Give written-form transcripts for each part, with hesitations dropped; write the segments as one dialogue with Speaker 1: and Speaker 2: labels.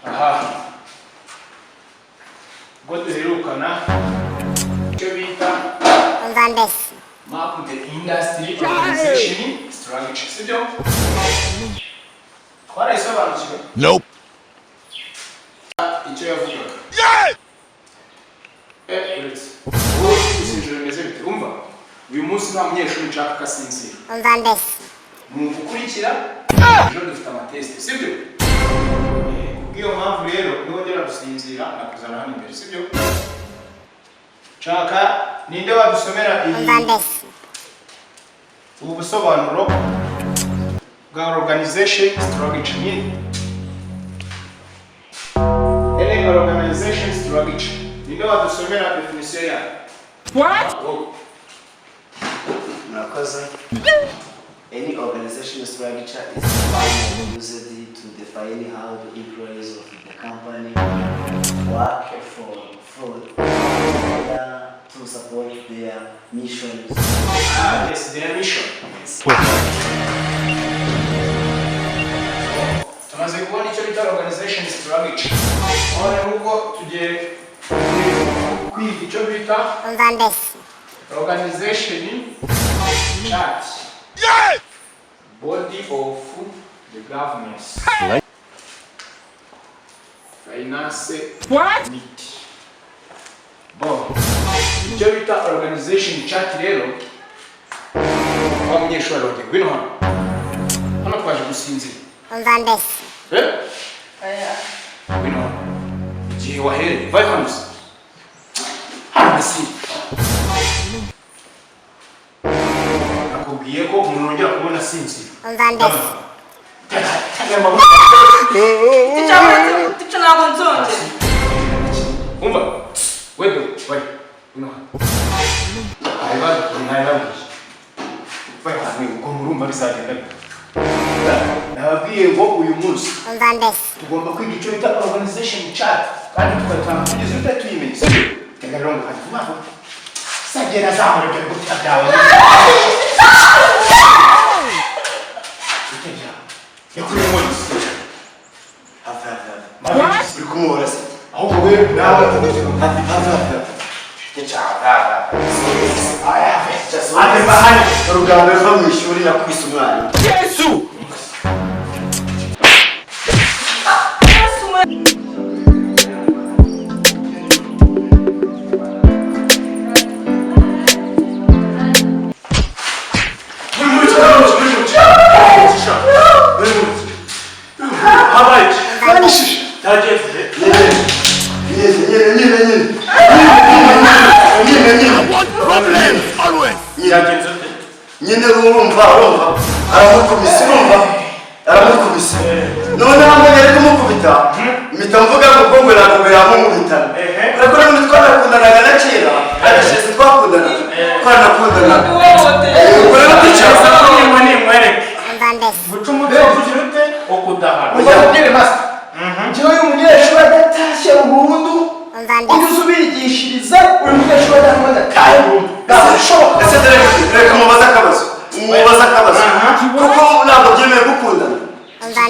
Speaker 1: Aha. Go duherukana icyo bita map the industry organization structure. Sibyo? Twarayisobanukiwe?
Speaker 2: Nope.
Speaker 1: Icyo yavugaga. Uretse. Usinzira meze bite? Umva. Uyu munsi nta munyeshuri nshaka kasinzira. Mukurikira ejo dufite amatest. Sibyo? Iyo mpamvu rero niwongera gusinzira nakuzana hano imbere. Sibyo? Chaka ninde wadusomera ubu busobanuro bwa organization structure nyine. Any organization structure ninde wadusomera definition ya
Speaker 3: What?
Speaker 4: Nakaza. Any organization structure is used to define how the employees of the company work to support their missions.
Speaker 1: Yes, their mission. Tumaze kubona icyo bita organization structure. None nuko tugiye kwiga icyo bita organization chart. Body of the governance. Finance.
Speaker 3: What?
Speaker 1: Bon. Icyo bita organization chart rero abanyeshuri bari gwino hano twaje gusinzira. Gwino igihe wahere vibes hasi nakubwiye ko umuntu ongera kubona sinzira.
Speaker 3: Ticha ntabwo nzonje.
Speaker 1: Umva wewe gwino hano uko murumva bizagenda nababwiye ngo uyu munsi tugomba kwiga icyo bita organization chart kandi tugatanga kugeza ute tuyimenye. Sibyo? Tega rero ngo vuba sagera zamure byo gutadawe iteja yakuri munsi
Speaker 4: Hafa.
Speaker 1: uri kumubona se ahubwo wewe nawe hafi
Speaker 4: Ate bahani urugamba ruva mu ishuri nakwise umwarimu.
Speaker 3: Yesu!
Speaker 4: Nyine urumva aramukubise none hamwe yari kumukubita mpita mvuga ngo ubwo ntabwo yamumubitana ariko rero twakundanaga na kera arashese twakundana ubwo rero ticaza
Speaker 1: nimwe nimwereke guca umutwe kugira ute okudahana
Speaker 4: ubwire master njyewe uyu munyeshuri adatashye burundu unyuze ubigishiriza uyu munyeshuri adahamaze kaye burundu gashoboka ese reka mubaze akabazo kuko ntabwo byemeye gukundana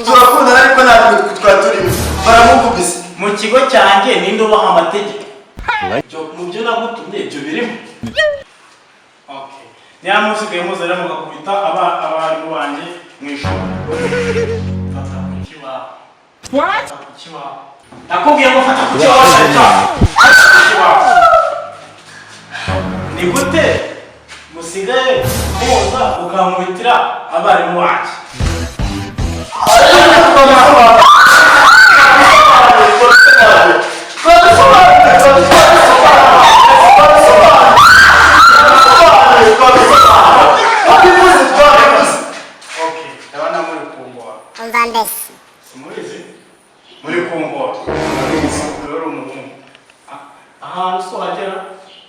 Speaker 4: turakundana ariko ntabwo twari turimo baramukubise
Speaker 1: mu kigo cyanjye ninde ubaha amategeko mu byo nagutumye ibyo birimo. Niba musigaye muzajya mugakubita abarimu banjye mu ishuri fata ku kibaho. Fata ku kibaho nakubwiye ngo fata ku kibaho ni gute musigaye muza ukankubitira abarimu banjye.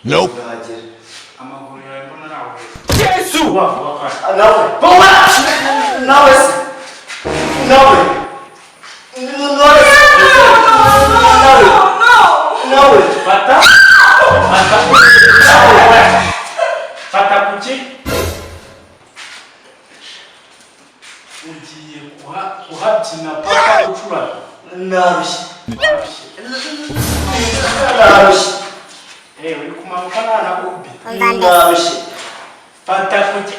Speaker 2: Nope.
Speaker 1: Amaguru yawe mbona nawe.
Speaker 3: Yesu!
Speaker 4: Nawe.
Speaker 1: Fata kuki. ugiye kuhabyina paka ucuranga.
Speaker 4: Narushye.
Speaker 1: Uri kumanuka nta nakubita.
Speaker 4: Narushye.
Speaker 1: Fata kujya.